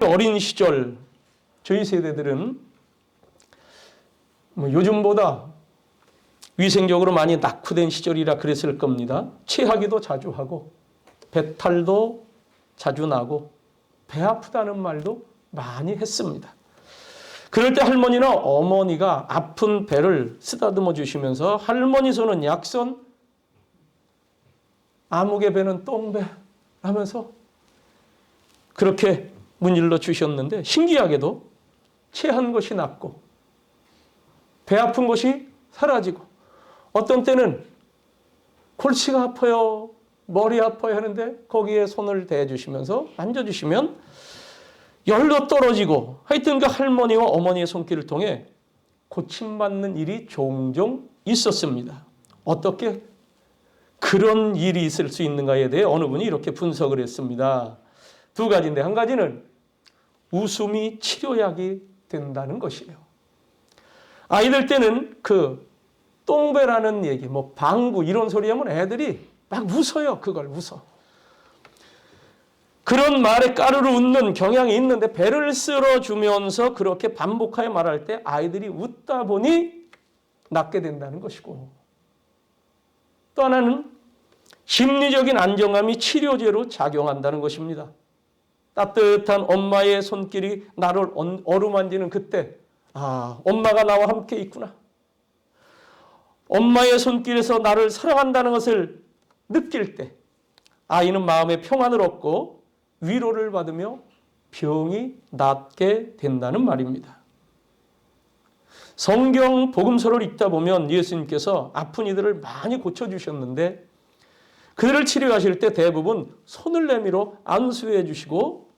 어린 시절 저희 세대들은 요즘보다 위생적으로 많이 낙후된 시절이라 그랬을 겁니다. 체하기도 자주 하고 배탈도 자주 나고 배 아프다는 말도 많이 했습니다. 그럴 때 할머니나 어머니가 아픈 배를 쓰다듬어 주시면서 할머니 손은 약손, 아무개 배는 똥배 하면서 그렇게 문질러 주셨는데 신기하게도 체한 것이 낫고 배 아픈 것이 사라지고 어떤 때는 골치가 아파요, 머리 아파요 하는데 거기에 손을 대주시면서 만져주시면 열도 떨어지고 하여튼 그 할머니와 어머니의 손길을 통해 고침받는 일이 종종 있었습니다. 어떻게 그런 일이 있을 수 있는가에 대해 어느 분이 이렇게 분석을 했습니다. 두 가지인데 한 가지는 웃음이 치료약이 된다는 것이에요. 아이들 때는 그 똥배라는 얘기, 방구 이런 소리 하면 애들이 막 웃어요. 그걸 웃어. 그런 말에 까르르 웃는 경향이 있는데 배를 쓸어주면서 그렇게 반복하여 말할 때 아이들이 웃다 보니 낫게 된다는 것이고 또 하나는 심리적인 안정감이 치료제로 작용한다는 것입니다. 따뜻한 엄마의 손길이 나를 어루만지는 그때 엄마가 나와 함께 있구나. 엄마의 손길에서 나를 사랑한다는 것을 느낄 때 아이는 마음의 평안을 얻고 위로를 받으며 병이 낫게 된다는 말입니다. 성경 복음서를 읽다 보면 예수님께서 아픈 이들을 많이 고쳐주셨는데 그들을 치료하실 때 대부분 손을 내밀어 안수해 주시고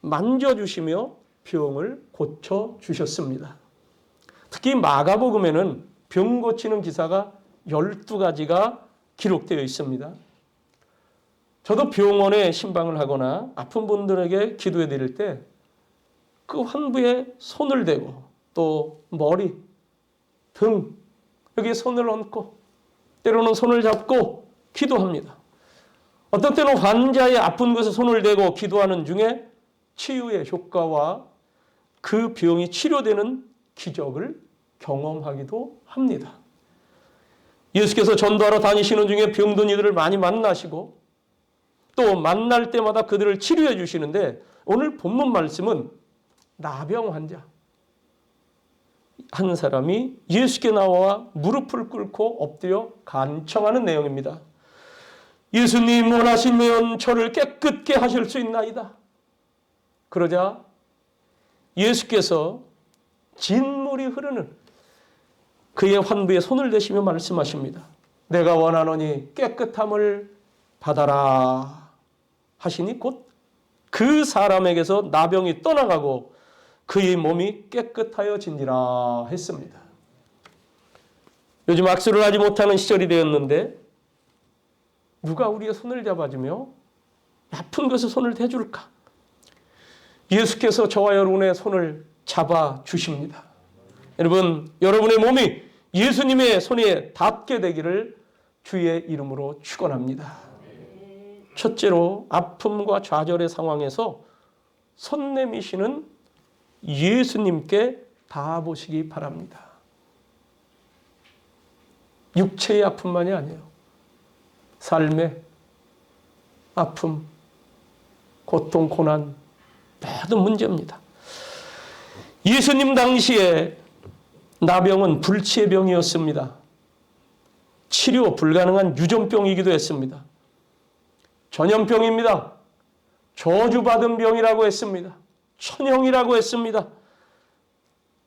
만져주시며 병을 고쳐주셨습니다. 특히 마가복음에는 병 고치는 기사가 12가지가 기록되어 있습니다. 저도 병원에 신방을 하거나 아픈 분들에게 기도해 드릴 때 그 환부에 손을 대고 또 머리, 등 여기에 손을 얹고 때로는 손을 잡고 기도합니다. 어떤 때는 환자의 아픈 곳에 손을 대고 기도하는 중에 치유의 효과와 그 병이 치료되는 기적을 경험하기도 합니다. 예수께서 전도하러 다니시는 중에 병든 이들을 많이 만나시고 또 만날 때마다 그들을 치료해 주시는데 오늘 본문 말씀은 나병 환자 한 사람이 예수께 나와 무릎을 꿇고 엎드려 간청하는 내용입니다. 예수님 원하시면 저를 깨끗게 하실 수 있나이다. 그러자 예수께서 진물이 흐르는 그의 환부에 손을 대시며 말씀하십니다. 내가 원하노니 깨끗함을 받아라 하시니 곧 그 사람에게서 나병이 떠나가고 그의 몸이 깨끗하여진지라 했습니다. 요즘 악수를 하지 못하는 시절이 되었는데 누가 우리의 손을 잡아주며 아픈 것에 손을 대줄까? 예수께서 저와 여러분의 손을 잡아주십니다. 여러분, 여러분의 몸이 예수님의 손에 닿게 되기를 주의 이름으로 축원합니다. 첫째로 아픔과 좌절의 상황에서 손 내미시는 예수님께 닿아보시기 바랍니다. 육체의 아픔만이 아니에요. 삶의 아픔, 고통, 고난 모든 문제입니다. 예수님 당시에 나병은 불치의 병이었습니다. 치료 불가능한 유전병이기도 했습니다. 전염병입니다. 저주받은 병이라고 했습니다. 천형이라고 했습니다.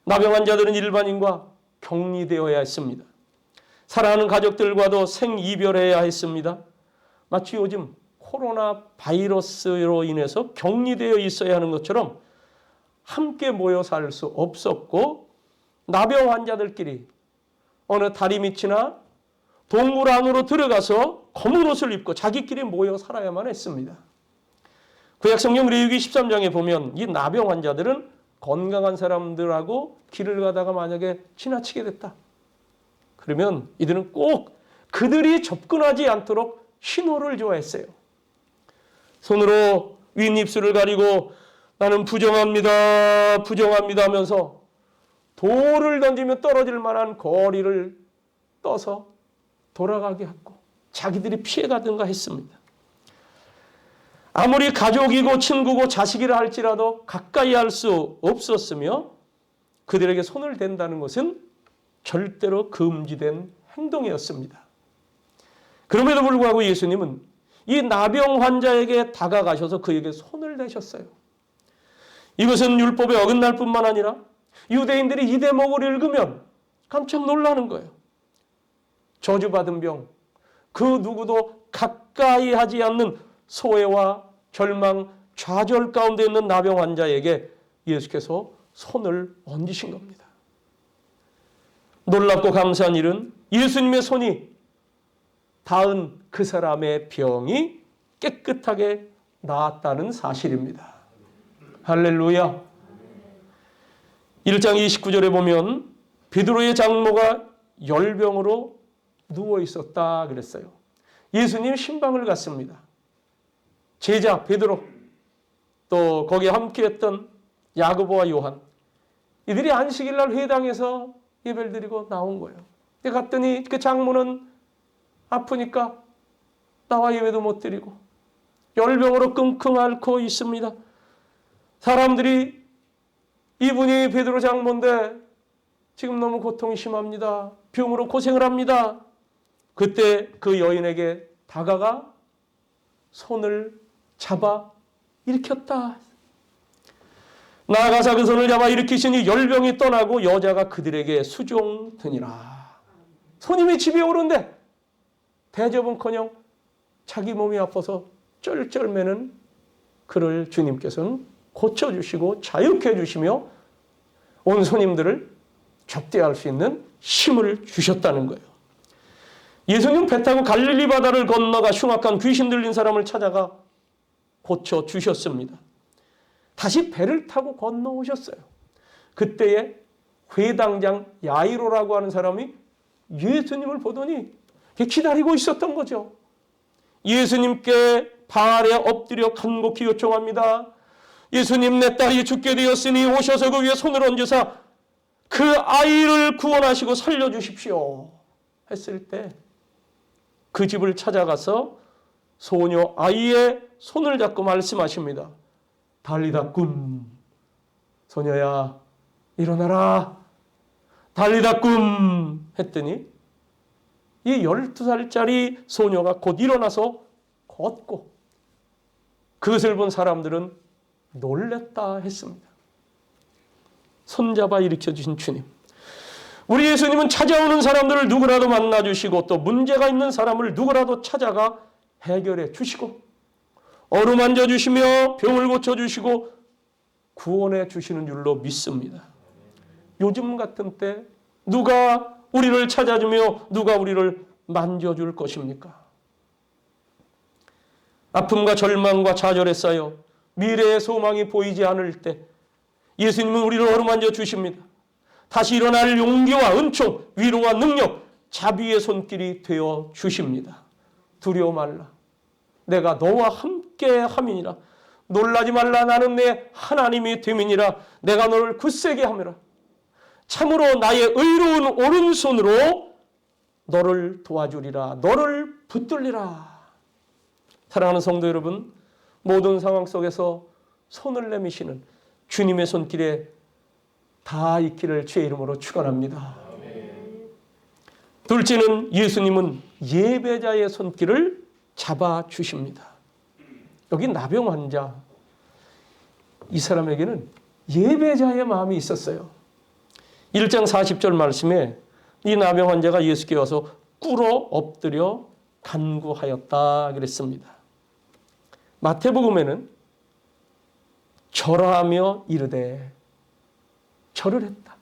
나병 환자들은 일반인과 격리되어야 했습니다. 사랑하는 가족들과도 생이별해야 했습니다. 마치 요즘 코로나 바이러스로 인해서 격리되어 있어야 하는 것처럼 함께 모여 살 수 없었고 나병 환자들끼리 어느 다리 밑이나 동굴 안으로 들어가서 검은 옷을 입고 자기끼리 모여 살아야만 했습니다. 구약성경 레위기 13장에 보면 이 나병 환자들은 건강한 사람들하고 길을 가다가 만약에 지나치게 됐다. 그러면 이들은 꼭 그들이 접근하지 않도록 신호를 좋아했어요. 손으로 윗입술을 가리고 나는 부정합니다, 부정합니다 하면서 돌을 던지며 떨어질 만한 거리를 떠서 돌아가게 했고 자기들이 피해가든가 했습니다. 아무리 가족이고 친구고 자식이라 할지라도 가까이 할 수 없었으며 그들에게 손을 댄다는 것은 절대로 금지된 행동이었습니다. 그럼에도 불구하고 예수님은 이 나병 환자에게 다가가셔서 그에게 손을 대셨어요. 이것은 율법에 어긋날 뿐만 아니라 유대인들이 이 대목을 읽으면 깜짝 놀라는 거예요. 저주받은 병, 그 누구도 가까이 하지 않는 소외와 절망, 좌절 가운데 있는 나병 환자에게 예수께서 손을 얹으신 겁니다. 놀랍고 감사한 일은 예수님의 손이 닿은 그 사람의 병이 깨끗하게 나았다는 사실입니다. 할렐루야. 1장 29절에 보면 베드로의 장모가 열병으로 누워 있었다 그랬어요. 예수님 신방을 갔습니다. 제자 베드로 또 거기에 함께했던 야고보와 요한 이들이 안식일 날 회당에서 예배를 드리고 나온 거예요. 갔더니 그 장모는 아프니까 나와 예배도 못 드리고 열병으로 끙끙 앓고 있습니다. 사람들이 이분이 베드로 장모인데 지금 너무 고통이 심합니다. 병으로 고생을 합니다. 그때 그 여인에게 다가가 손을 잡아 일으켰다. 나아가서 그 손을 잡아 일으키시니 열병이 떠나고 여자가 그들에게 수종되니라. 손님이 집에 오는데 대접은커녕 자기 몸이 아파서 쩔쩔매는 그를 주님께서는 고쳐주시고 자유케 해주시며 온 손님들을 접대할 수 있는 힘을 주셨다는 거예요. 예수님 배 타고 갈릴리 바다를 건너가 흉악한 귀신 들린 사람을 찾아가 고쳐주셨습니다. 다시 배를 타고 건너오셨어요. 그때에 회당장 야이로라고 하는 사람이 예수님을 보더니 기다리고 있었던 거죠. 예수님께 발에 엎드려 간곡히 요청합니다. 예수님, 내 딸이 죽게 되었으니 오셔서 그 위에 손을 얹으사 그 아이를 구원하시고 살려주십시오 했을 때 그 집을 찾아가서 소녀 아이의 손을 잡고 말씀하십니다. 달리다 꿈, 소녀야 일어나라. 달리다 꿈 했더니 이 12살짜리 소녀가 곧 일어나서 걷고 그것을 본 사람들은 놀랬다 했습니다. 손잡아 일으켜주신 주님. 우리 예수님은 찾아오는 사람들을 누구라도 만나주시고 또 문제가 있는 사람을 누구라도 찾아가 해결해 주시고 어루만져 주시며 병을 고쳐주시고 구원해 주시는 줄로 믿습니다. 요즘 같은 때 누가 우리를 찾아주며 누가 우리를 만져줄 것입니까? 아픔과 절망과 좌절에 쌓여 미래의 소망이 보이지 않을 때 예수님은 우리를 어루만져 주십니다. 다시 일어날 용기와 은총, 위로와 능력, 자비의 손길이 되어 주십니다. 두려워 말라. 내가 너와 함께 함이니라. 놀라지 말라. 나는 내 하나님이 됨이니라. 내가 너를 굳세게 함이라. 참으로 나의 의로운 오른손으로 너를 도와주리라. 너를 붙들리라. 사랑하는 성도 여러분, 모든 상황 속에서 손을 내미시는 주님의 손길에 다 있기를 주의 이름으로 축원합니다. 둘째는 예수님은 예배자의 손길을 잡아주십니다. 여기 나병 환자, 이 사람에게는 예배자의 마음이 있었어요. 1장 40절 말씀에 이 나병 환자가 예수께 와서 꿇어 엎드려 간구하였다 그랬습니다. 마태복음에는 절하며 이르되 절을 했다.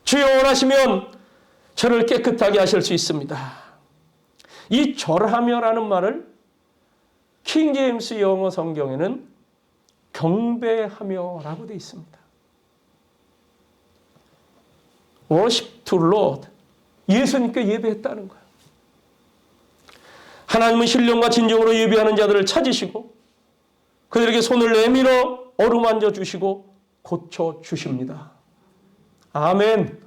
주여 원하시면 저를 깨끗하게 하실 수 있습니다. 이 절하며라는 말을 킹제임스 영어 성경에는 경배하며라고 되어 있습니다. Worship to Lord. 예수님께 예배했다는 거예요. 하나님은 신령과 진정으로 예배하는 자들을 찾으시고 그들에게 손을 내밀어 어루만져 주시고 고쳐 주십니다. 아멘.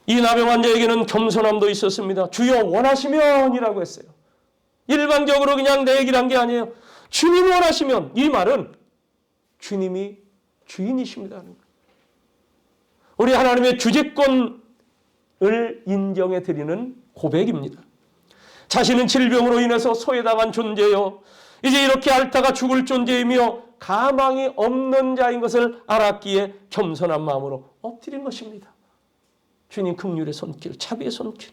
이 나병 환자에게는 겸손함도 있었습니다. 주여 원하시면이라고 했어요. 일반적으로 그냥 내 얘기를 한 게 아니에요. 주님 원하시면, 이 말은 주님이 주인이십니다. 우리 하나님의 주재권을 인정해 드리는 고백입니다. 자신은 질병으로 인해서 소외당한 존재요, 이제 이렇게 앓다가 죽을 존재이며 가망이 없는 자인 것을 알았기에 겸손한 마음으로 엎드린 것입니다. 주님 긍휼의 손길, 자비의 손길.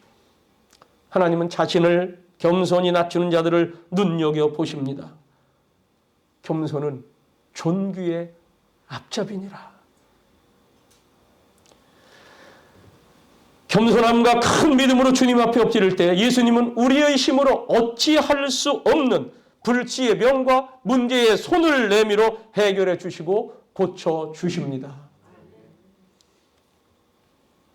하나님은 자신을 겸손히 낮추는 자들을 눈여겨보십니다. 겸손은 존귀의 앞잡이니라. 겸손함과 큰 믿음으로 주님 앞에 엎드릴 때 예수님은 우리의 힘으로 어찌할 수 없는 불치의 병과 문제의 손을 내밀어 해결해 주시고 고쳐 주십니다.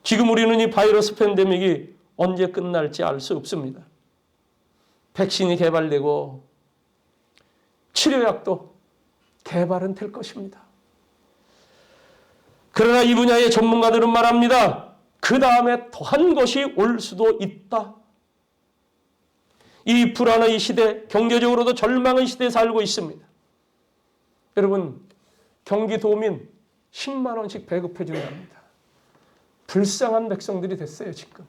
지금 우리는 이 바이러스 팬데믹이 언제 끝날지 알 수 없습니다. 백신이 개발되고 치료약도 개발은 될 것입니다. 그러나 이 분야의 전문가들은 말합니다. 그 다음에 더한 것이 올 수도 있다. 이 불안의 시대, 경제적으로도 절망의 시대에 살고 있습니다. 여러분, 경기도민 10만 원씩 배급해 준답니다. 불쌍한 백성들이 됐어요, 지금.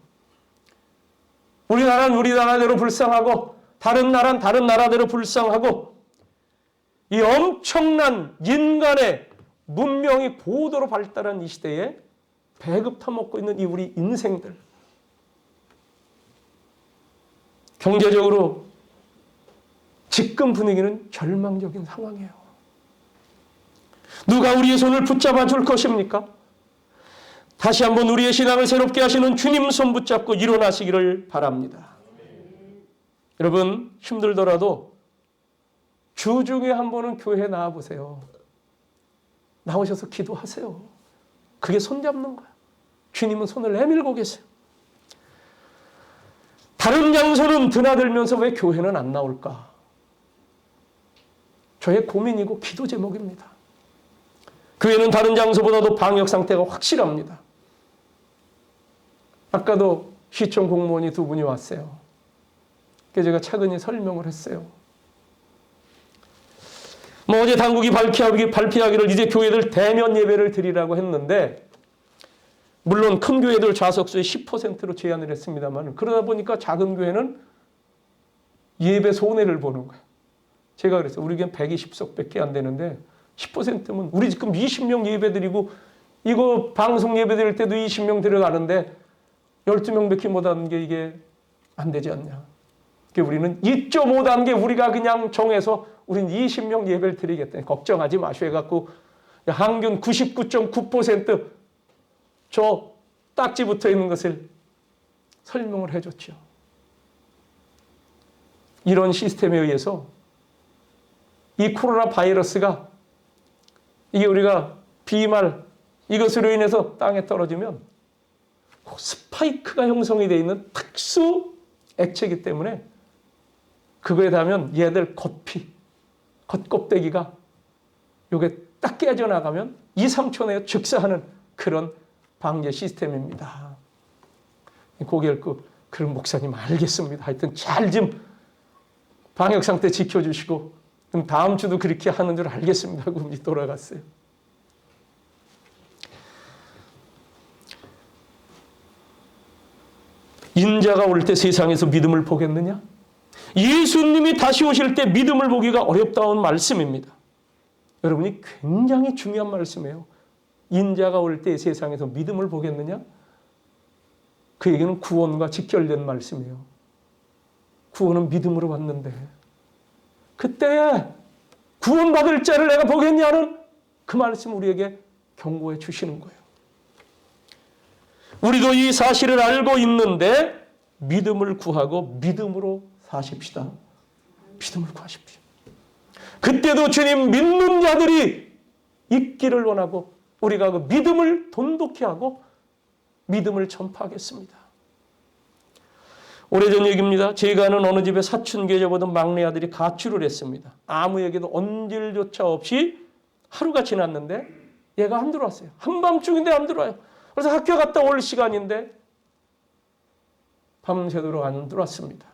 우리나라는 우리나라대로 불쌍하고 다른 나라는 다른 나라대로 불쌍하고 이 엄청난 인간의 문명이 고도로 발달한 이 시대에 배급 타먹고 있는 이 우리 인생들. 경제적으로 지금 분위기는 절망적인 상황이에요. 누가 우리의 손을 붙잡아 줄 것입니까? 다시 한번 우리의 신앙을 새롭게 하시는 주님 손 붙잡고 일어나시기를 바랍니다. 여러분, 힘들더라도 주 중에 한 번은 교회에 나와보세요. 나오셔서 기도하세요. 그게 손잡는 거야. 주님은 손을 내밀고 계세요. 다른 장소는 드나들면서 왜 교회는 안 나올까? 저의 고민이고 기도 제목입니다. 교회는 다른 장소보다도 방역 상태가 확실합니다. 아까도 시청 공무원이 두 분이 왔어요. 그래서 제가 차근히 설명을 했어요. 어제 당국이 발표하기를 이제 교회들 대면 예배를 드리라고 했는데, 물론 큰 교회들 좌석수의 10%로 제한을 했습니다만, 그러다 보니까 작은 교회는 예배 손해를 보는 거예요. 제가 그랬어요. 우리 교회는 120석밖에 안 되는데 10%면 우리 지금 20명 예배 드리고 이거 방송 예배 드릴 때도 20명 들어가는데 12명밖에 못 하는 게 이게 안 되지 않냐. 우리는 2.5단계 우리가 그냥 정해서 우린 20명 예배를 드리겠다. 걱정하지 마시오 해갖고 항균 99.9% 저 딱지 붙어 있는 것을 설명을 해줬죠. 이런 시스템에 의해서 이 코로나 바이러스가 이게 우리가 비말 이것으로 인해서 땅에 떨어지면 스파이크가 형성이 되어 있는 특수 액체이기 때문에 그거에 닿으면 얘들 겉껍데기가 요게 딱 깨져나가면 2, 3초 내에 즉사하는 그런 방제 시스템입니다. 고개 긁고 그런 목사님 알겠습니다. 하여튼 잘 좀 방역 상태 지켜주시고 다음 주도 그렇게 하는 줄 알겠습니다 하고 돌아갔어요. 인자가 올 때 세상에서 믿음을 보겠느냐? 예수님이 다시 오실 때 믿음을 보기가 어렵다는 말씀입니다. 여러분이 굉장히 중요한 말씀이에요. 인자가 올 때 세상에서 믿음을 보겠느냐? 그 얘기는 구원과 직결된 말씀이에요. 구원은 믿음으로 받는데 그때 구원받을 자를 내가 보겠냐는 그 말씀 우리에게 경고해 주시는 거예요. 우리도 이 사실을 알고 있는데 믿음을 구하고 믿음으로 사십시다. 믿음을 구하십시오. 그때도 주님 믿는 자들이 있기를 원하고 우리가 그 믿음을 돈독히 하고 믿음을 전파하겠습니다. 오래전 얘기입니다. 제가 아는 어느 집에 사춘기에 접어든 막내 아들이 가출을 했습니다. 아무에게도 언질조차 없이 하루가 지났는데 얘가 안 들어왔어요. 한밤중인데 안 들어와요. 그래서 학교 갔다 올 시간인데 밤새도록 안 들어왔습니다.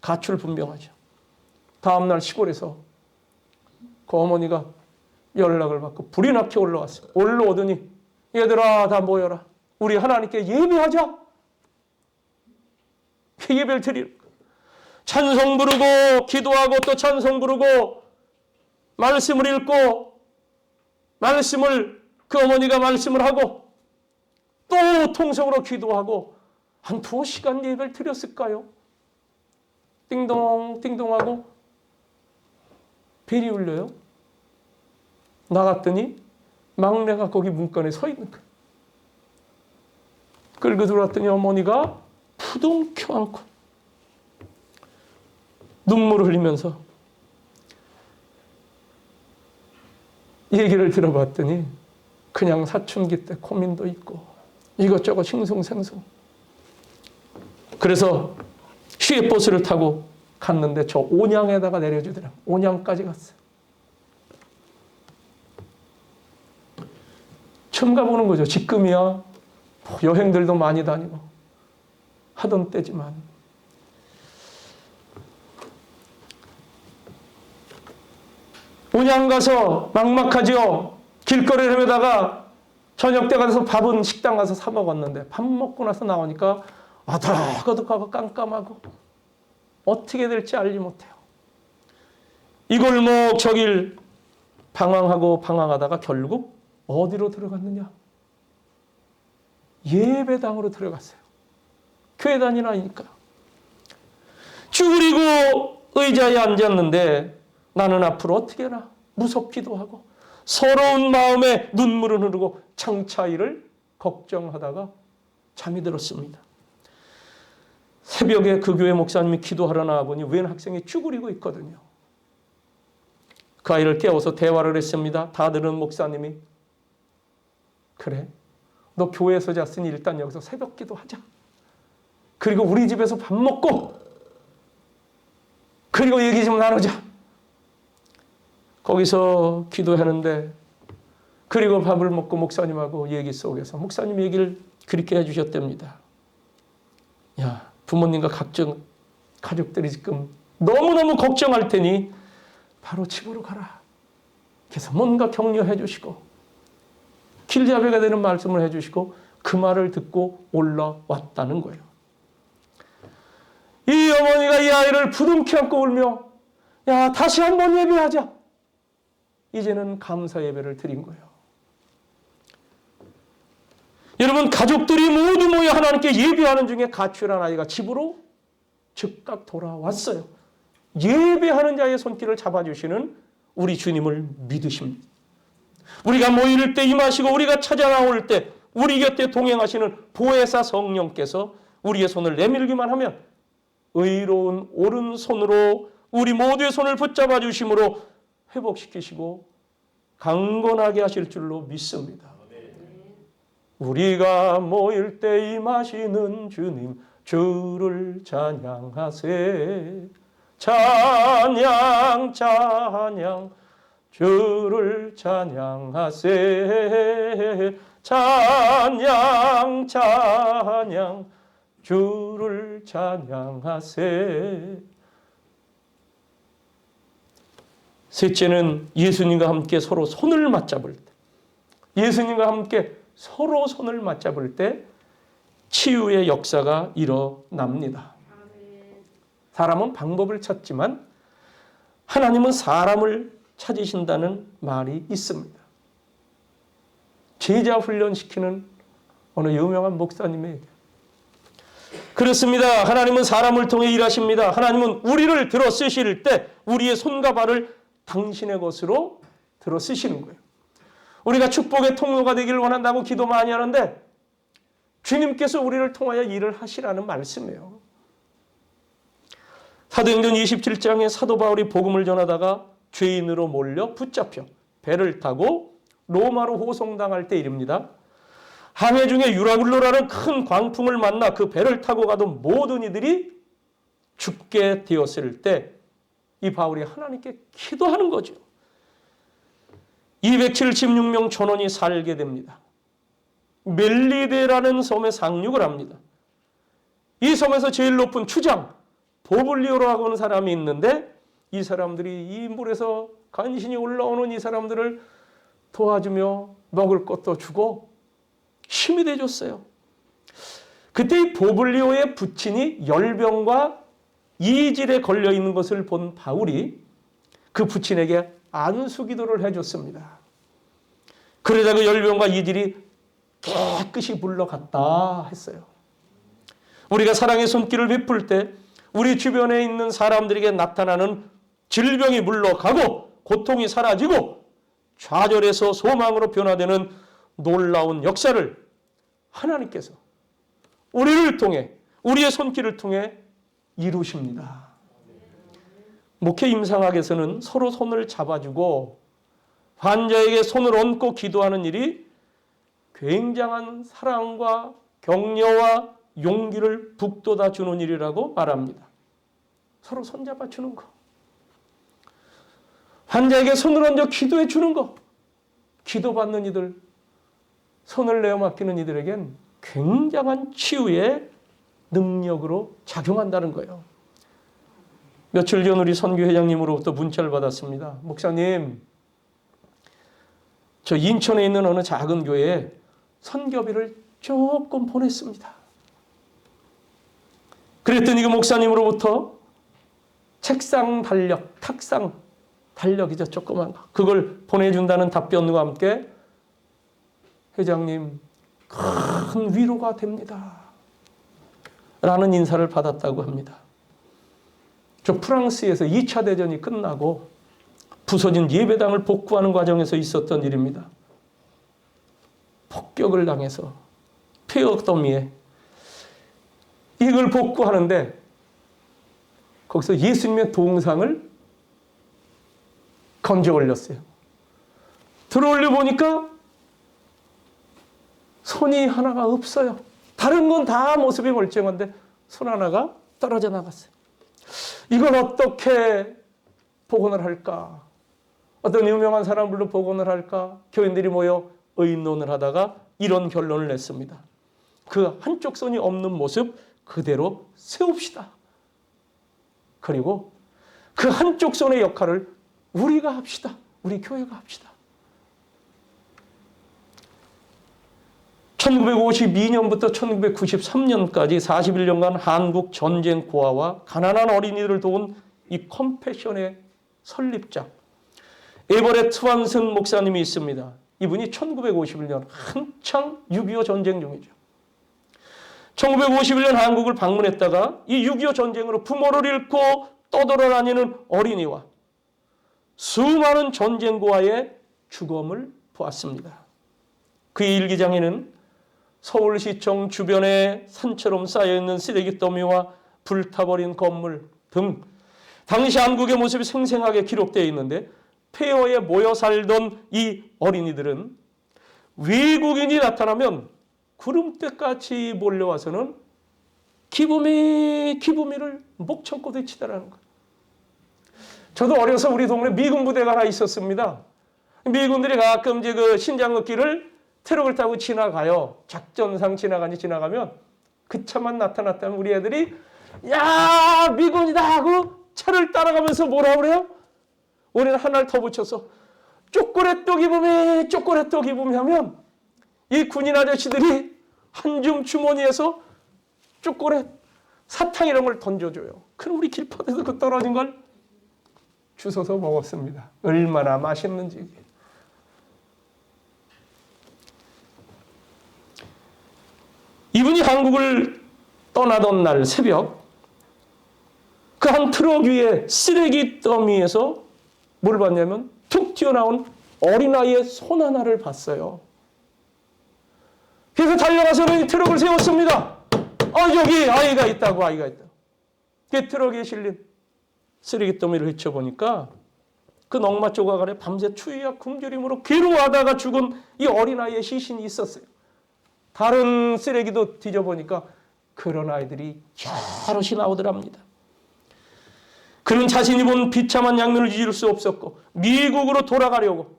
가출 분명하죠. 다음날 시골에서 그 어머니가 연락을 받고 불이 나게 올라왔어요. 올라오더니 얘들아 다 모여라. 우리 하나님께 예배하자. 예배를 드리는 거예요. 찬송 부르고 기도하고 또 찬송 부르고 말씀을 읽고 말씀을 그 어머니가 말씀을 하고 또 통성으로 기도하고 한 2시간 예배를 드렸을까요? 띵동 띵동하고 벨이 울려요. 나갔더니 막내가 거기 문간에 서 있는 거예요. 끌고 들어왔더니 어머니가 부둥켜 안고 눈물을 흘리면서 얘기를 들어봤더니 그냥 사춘기 때 고민도 있고 이것저것 싱숭생숭. 그래서 시외버스를 타고 갔는데 저 온양에다가 내려주더라고요. 온양까지 갔어요. 처음 가보는 거죠. 지금이야 여행들도 많이 다니고 하던 때지만 온양 가서 막막하죠. 길거리를 헤매다가 저녁 때 가서 밥은 식당 가서 사 먹었는데 밥 먹고 나서 나오니까 아득아득하고 깜깜하고 어떻게 될지 알지 못해요. 이 골목 저 길 방황하고 방황하다가 결국 어디로 들어갔느냐? 예배당으로 들어갔어요. 교회 다니라니까. 쭈그리고 의자에 앉았는데 나는 앞으로 어떻게 하나 무섭기도 하고 서러운 마음에 눈물을 흐르고 창차이를 걱정하다가 잠이 들었습니다. 새벽에 그 교회 목사님이 기도하러 나와보니 웬 학생이 쭈그리고 있거든요. 그 아이를 깨워서 대화를 했습니다. 다 들은 목사님이 그래, 너 교회에서 잤으니 일단 여기서 새벽 기도하자. 그리고 우리 집에서 밥 먹고 그리고 얘기 좀 나누자. 거기서 기도하는데 그리고 밥을 먹고 목사님하고 얘기 속에서 목사님 얘기를 그렇게 해주셨답니다. 야, 부모님과 각종 가족들이 지금 너무너무 걱정할 테니 바로 집으로 가라. 그래서 뭔가 격려해 주시고 길잡이가 되는 말씀을 해 주시고 그 말을 듣고 올라왔다는 거예요. 이 어머니가 이 아이를 부둥켜 안고 울며 야, 다시 한번 예배하자. 이제는 감사 예배를 드린 거예요. 여러분, 가족들이 모두 모여 하나님께 예배하는 중에 가출한 아이가 집으로 즉각 돌아왔어요. 예배하는 자의 손길을 잡아주시는 우리 주님을 믿으십니다. 우리가 모일 때 임하시고 우리가 찾아나올 때 우리 곁에 동행하시는 보혜사 성령께서 우리의 손을 내밀기만 하면 의로운 오른손으로 우리 모두의 손을 붙잡아 주심으로 회복시키시고 강건하게 하실 줄로 믿습니다. 우리가 모일 때 임하시는 주님 주를 찬양하세. 찬양 찬양 주를 찬양하세. 찬양 찬양 주를 찬양하세. 셋째는 예수님과 함께 서로 손을 맞잡을 때, 예수님과 함께 서로 손을 맞잡을 때 치유의 역사가 일어납니다. 사람은 방법을 찾지만 하나님은 사람을 찾으신다는 말이 있습니다. 제자 훈련시키는 어느 유명한 목사님에게 그렇습니다. 하나님은 사람을 통해 일하십니다. 하나님은 우리를 들어 쓰실 때 우리의 손과 발을 당신의 것으로 들어 쓰시는 거예요. 우리가 축복의 통로가 되기를 원한다고 기도 많이 하는데 주님께서 우리를 통하여 일을 하시라는 말씀이에요. 사도행전 27장에 사도 바울이 복음을 전하다가 죄인으로 몰려 붙잡혀 배를 타고 로마로 호송당할 때 일입니다. 항해 중에 유라굴로라는 큰 광풍을 만나 그 배를 타고 가던 모든 이들이 죽게 되었을 때 이 바울이 하나님께 기도하는 거죠. 276명 전원이 살게 됩니다. 멜리데라는 섬에 상륙을 합니다. 이 섬에서 제일 높은 추장 보블리오라고 하는 사람이 있는데 이 사람들이 이 물에서 간신히 올라오는 이 사람들을 도와주며 먹을 것도 주고 힘이 돼줬어요. 그때 이 보블리오의 부친이 열병과 이질에 걸려 있는 것을 본 바울이 그 부친에게 안수기도를 해줬습니다. 그러자 그 열병과 이질이 깨끗이 물러갔다 했어요. 우리가 사랑의 손길을 베풀 때 우리 주변에 있는 사람들에게 나타나는 질병이 물러가고 고통이 사라지고 좌절에서 소망으로 변화되는 놀라운 역사를 하나님께서 우리를 통해 우리의 손길을 통해 이루십니다. 목회 임상학에서는 서로 손을 잡아주고 환자에게 손을 얹고 기도하는 일이 굉장한 사랑과 격려와 용기를 북돋아 주는 일이라고 말합니다. 서로 손잡아 주는 거. 환자에게 손을 얹어 기도해 주는 거. 기도받는 이들, 손을 내어 맡기는 이들에겐 굉장한 치유의 능력으로 작용한다는 거예요. 며칠 전 우리 선교회장님으로부터 문자를 받았습니다. 목사님, 저 인천에 있는 어느 작은 교회에 선교비를 조금 보냈습니다. 그랬더니 그 목사님으로부터 책상 달력, 탁상 달력이죠, 조그만 거. 그걸 보내준다는 답변과 함께 회장님, 큰 위로가 됩니다. 라는 인사를 받았다고 합니다. 저 프랑스에서 2차 대전이 끝나고 부서진 예배당을 복구하는 과정에서 있었던 일입니다. 폭격을 당해서 폐역 더미에 이걸 복구하는데 거기서 예수님의 동상을 건져 올렸어요. 들어올려 보니까 손이 하나가 없어요. 다른 건 다 모습이 멀쩡한데 손 하나가 떨어져 나갔어요. 이걸 어떻게 복원을 할까? 어떤 유명한 사람들로 복원을 할까? 교인들이 모여 의논을 하다가 이런 결론을 냈습니다. 그 한쪽 손이 없는 모습 그대로 세웁시다. 그리고 그 한쪽 손의 역할을 우리가 합시다. 우리 교회가 합시다. 1952년부터 1993년까지 41년간 한국 전쟁 고아와 가난한 어린이들을 도운 이 컴패션의 설립자 에버렛 완슨 목사님이 있습니다. 이분이 1951년 한창 6.25 전쟁 중이죠. 1951년 한국을 방문했다가 이 6.25 전쟁으로 부모를 잃고 떠돌아다니는 어린이와 수많은 전쟁 고아의 죽음을 보았습니다. 그의 일기장에는 서울시청 주변에 산처럼 쌓여있는 쓰레기 더미와 불타버린 건물 등 당시 한국의 모습이 생생하게 기록되어 있는데 폐허에 모여 살던 이 어린이들은 외국인이 나타나면 구름대같이 몰려와서는 기부미를 목청껏 외치더라는 거예요. 저도 어려서 우리 동네 미군 부대가 하나 있었습니다. 미군들이 가끔 이제 그 신장극기를 트럭을 타고 지나가요. 작전상 지나가면 그 차만 나타났다면 우리 애들이 야 미군이다 하고 차를 따라가면서 뭐라 그래요? 우리는 하나를 더 붙여서 쪼꼬레떡 입으면 하면 이 군인 아저씨들이 한 줌 주머니에서 쪼꼬레 사탕 이런 걸 던져줘요. 그럼 우리 길바닥에서 그 떨어진 걸 주워서 먹었습니다. 얼마나 맛있는지. 이분이 한국을 떠나던 날 새벽 그 한 트럭 위에 쓰레기 더미에서 뭘 봤냐면 툭 튀어나온 어린아이의 손 하나를 봤어요. 그래서 달려가서는 트럭을 세웠습니다. 여기 아이가 있다고. 그 트럭에 실린 쓰레기 더미를 헤쳐보니까 그 넝마 조각 안에 밤새 추위와 굶주림으로 괴로워하다가 죽은 이 어린아이의 시신이 있었어요. 다른 쓰레기도 뒤져보니까 그런 아이들이 여럿이 나오더랍니다. 그는 자신이 본 비참한 장면을 잊을 수 없었고 미국으로 돌아가려고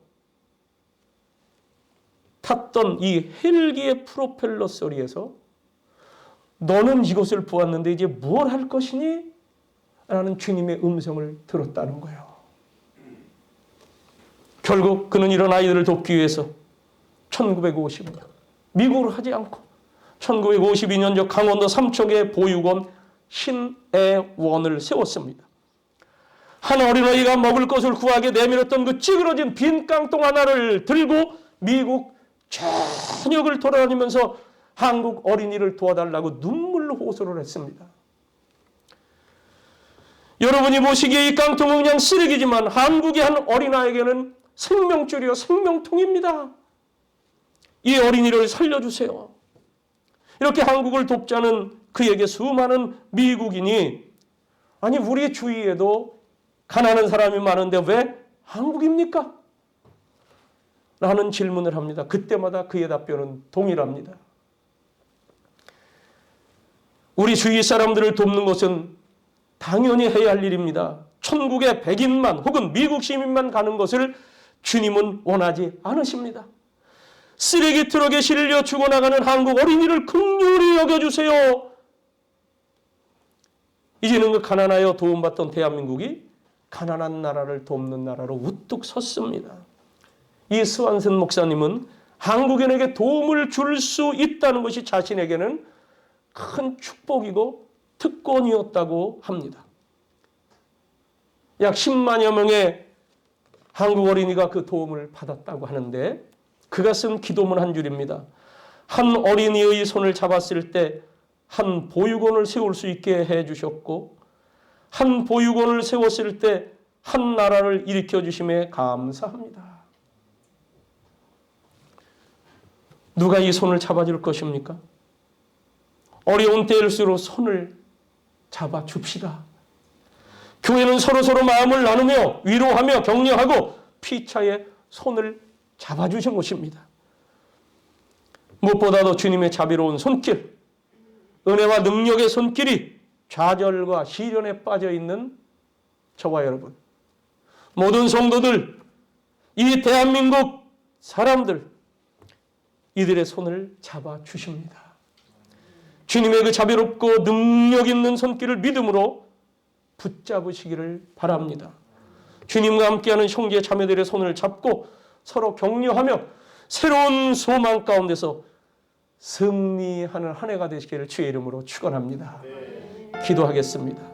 탔던 이 헬기의 프로펠러 소리에서 너는 이곳을 보았는데 이제 무엇 할 것이니? 라는 주님의 음성을 들었다는 거예요. 결국 그는 이런 아이들을 돕기 위해서 1950년 미국으로 하지 않고 1952년 저 강원도 삼척의 보육원 신애원을 세웠습니다. 한 어린아이가 먹을 것을 구하게 내밀었던 그 찌그러진 빈 깡통 하나를 들고 미국 전역을 돌아다니면서 한국 어린이를 도와달라고 눈물 호소를 했습니다. 여러분이 보시기에 이 깡통은 그냥 쓰레기지만 한국의 한 어린아이에게는 생명줄이요 생명통입니다. 이 어린이를 살려주세요. 이렇게 한국을 돕자는 그에게 수많은 미국인이 아니 우리 주위에도 가난한 사람이 많은데 왜 한국입니까? 라는 질문을 합니다. 그때마다 그의 답변은 동일합니다. 우리 주위 사람들을 돕는 것은 당연히 해야 할 일입니다. 천국에 백인만 혹은 미국 시민만 가는 것을 주님은 원하지 않으십니다. 쓰레기 트럭에 실려 죽어나가는 한국 어린이를 긍휼히 여겨주세요. 이제는 그 가난하여 도움받던 대한민국이 가난한 나라를 돕는 나라로 우뚝 섰습니다. 이 스완슨 목사님은 한국인에게 도움을 줄 수 있다는 것이 자신에게는 큰 축복이고 특권이었다고 합니다. 약 10만여 명의 한국 어린이가 그 도움을 받았다고 하는데 그가 쓴 기도문 한 줄입니다. 한 어린이의 손을 잡았을 때 한 보육원을 세울 수 있게 해주셨고 한 보육원을 세웠을 때 한 나라를 일으켜 주심에 감사합니다. 누가 이 손을 잡아줄 것입니까? 어려운 때일수록 손을 잡아줍시다. 교회는 서로서로 마음을 나누며 위로하며 격려하고 피차에 손을 잡아주신 곳입니다. 무엇보다도 주님의 자비로운 손길, 은혜와 능력의 손길이 좌절과 시련에 빠져있는 저와 여러분, 모든 성도들, 이 대한민국 사람들, 이들의 손을 잡아주십니다. 주님의 그 자비롭고 능력 있는 손길을 믿음으로 붙잡으시기를 바랍니다. 주님과 함께하는 형제 자매들의 손을 잡고 서로 격려하며 새로운 소망 가운데서 승리하는 한 해가 되시기를 주의 이름으로 축원합니다. 기도하겠습니다.